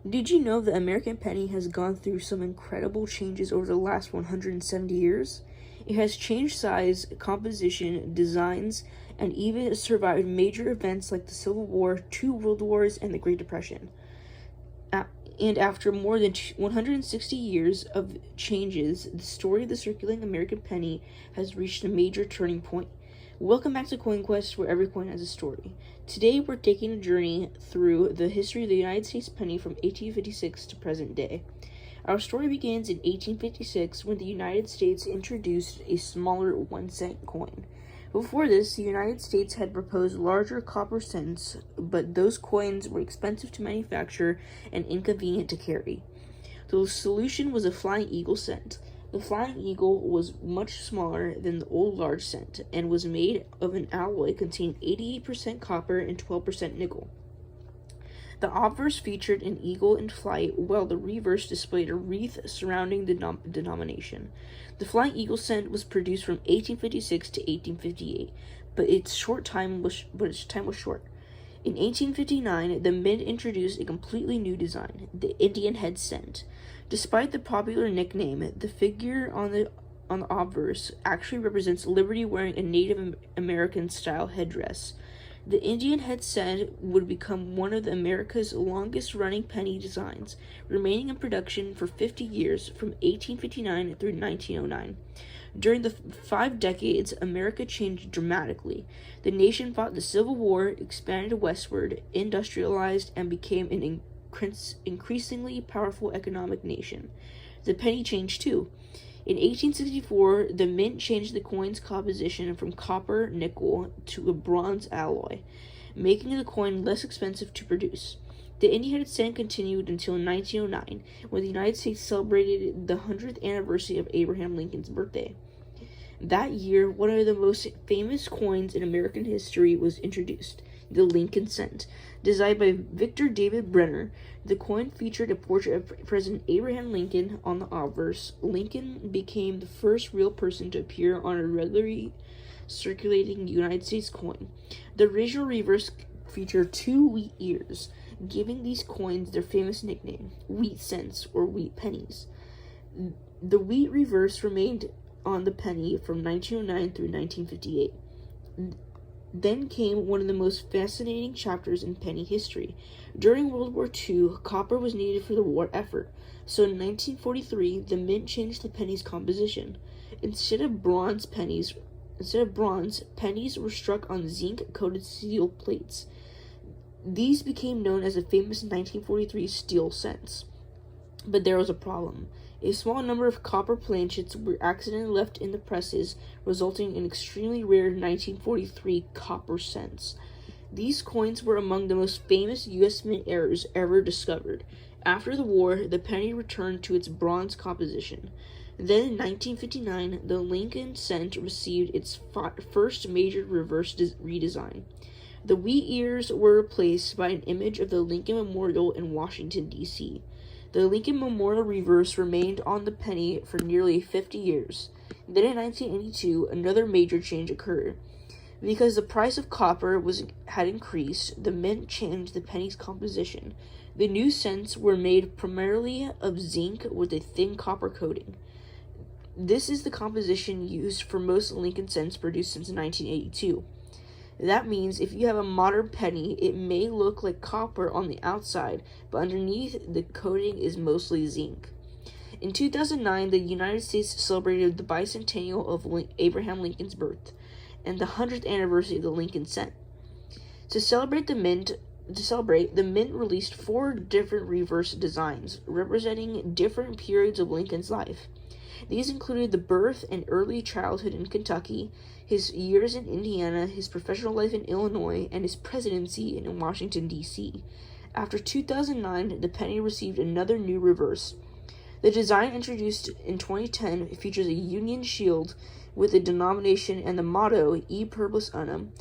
Did you know the American penny has gone through some incredible changes over the last 170 years? It has changed size, composition, designs, and even survived major events like the Civil War, two World Wars, and the Great Depression. And after more than 160 years of changes, the story of the circulating American penny has reached a major turning point. Welcome back to Coin Quest, where every coin has a story. Today, we're taking a journey through the history of the United States penny from 1856 to present day. Our story begins in 1856 when the United States introduced a smaller 1-cent coin. Before this, the United States had proposed larger copper cents, but those coins were expensive to manufacture and inconvenient to carry. The solution was a Flying Eagle cent. The Flying Eagle was much smaller than the old large cent and was made of an alloy containing 88% copper and 12% nickel. The obverse featured an eagle in flight, while the reverse displayed a wreath surrounding the denomination. The Flying Eagle cent was produced from 1856 to 1858, but its time was short. In 1859, the Mint introduced a completely new design, the Indian head cent. Despite the popular nickname, the figure on the obverse actually represents Liberty wearing a Native American-style headdress. The Indian head cent would become one of America's longest-running penny designs, remaining in production for 50 years from 1859 through 1909. During the 5 decades, America changed dramatically. The nation fought the Civil War, expanded westward, industrialized, and became an increasingly powerful economic nation. The penny changed too. In 1864, the Mint changed the coin's composition from copper-nickel to a bronze alloy, making the coin less expensive to produce. The Indian cent continued until 1909, when the United States celebrated the 100th anniversary of Abraham Lincoln's birthday. That year, one of the most famous coins in American history was introduced, the Lincoln cent. Designed by Victor David Brenner, the coin featured a portrait of President Abraham Lincoln on the obverse. Lincoln became the first real person to appear on a regularly circulating United States coin. The original reverse featured 2 wheat ears, giving these coins their famous nickname, wheat cents or wheat pennies. The wheat reverse remained on the penny from 1909 through 1958. Then came one of the most fascinating chapters in penny history. During World War II, copper was needed for the war effort, so in 1943, the Mint changed the penny's composition. Instead of bronze, pennies were struck on zinc-coated steel plates. These became known as the famous 1943 steel cents. But there was a problem. A small number of copper planchets were accidentally left in the presses, resulting in extremely rare 1943 copper cents. These coins were among the most famous U.S. mint errors ever discovered. After the war, the penny returned to its bronze composition. Then in 1959, the Lincoln cent received its first major reverse redesign. The wheat ears were replaced by an image of the Lincoln Memorial in Washington, D.C. The Lincoln Memorial reverse remained on the penny for nearly 50 years. Then in 1982, another major change occurred. Because the price of copper had increased, the Mint changed the penny's composition. The new cents were made primarily of zinc with a thin copper coating. This is the composition used for most Lincoln cents produced since 1982. That means if you have a modern penny, it may look like copper on the outside, but underneath, the coating is mostly zinc. In 2009, the United States celebrated the bicentennial of Abraham Lincoln's birth and the 100th anniversary of the Lincoln cent. To celebrate, the Mint released 4 different reverse designs, representing different periods of Lincoln's life. These included the birth and early childhood in Kentucky, his years in Indiana, his professional life in Illinois, and his presidency in Washington, D.C. After 2009, the penny received another new reverse. The design introduced in 2010 features a Union shield with the denomination and the motto, E Pluribus Unum.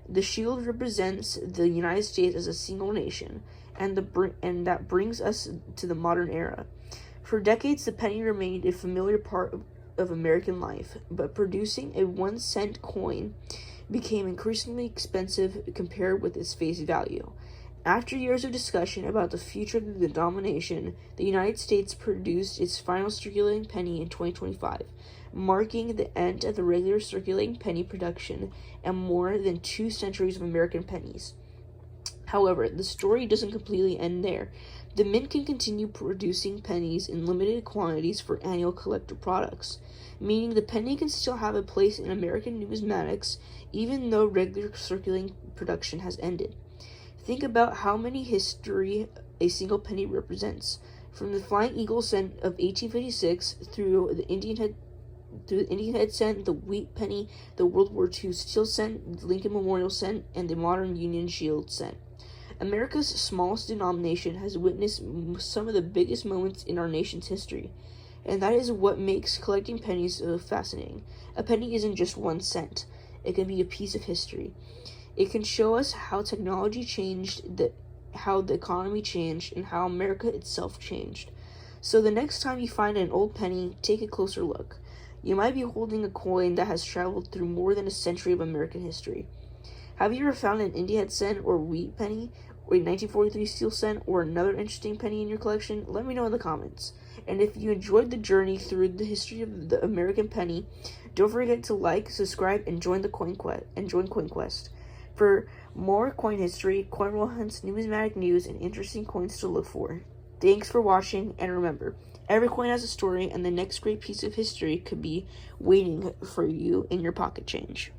The shield represents the United States as a single nation, and that brings us to the modern era. For decades, the penny remained a familiar part of American life, but producing a 1-cent coin became increasingly expensive compared with its face value. After years of discussion about the future of the denomination, the United States produced its final circulating penny in 2025, marking the end of the regular circulating penny production and more than 2 centuries of American pennies. However, the story doesn't completely end there. The Mint can continue producing pennies in limited quantities for annual collector products, meaning the penny can still have a place in American numismatics even though regular circulating production has ended. Think about how many history a single penny represents, from the Flying Eagle cent of 1856 through the Indian Head cent, the Wheat penny, the World War II steel cent, the Lincoln Memorial cent, and the modern Union Shield cent. America's smallest denomination has witnessed some of the biggest moments in our nation's history, and that is what makes collecting pennies so fascinating. A penny isn't just 1 cent. It can be a piece of history. It can show us how technology changed, how the economy changed, and how America itself changed. So the next time you find an old penny, take a closer look. You might be holding a coin that has traveled through more than a century of American history. Have you ever found an Indian Head cent or Wheat penny, or a 1943 steel cent, or another interesting penny in your collection? Let me know in the comments. And if you enjoyed the journey through the history of the American penny, don't forget to like, subscribe, and join CoinQuest. For more coin history, coin roll hunts, numismatic news, and interesting coins to look for. Thanks for watching, and remember, every coin has a story, and the next great piece of history could be waiting for you in your pocket change.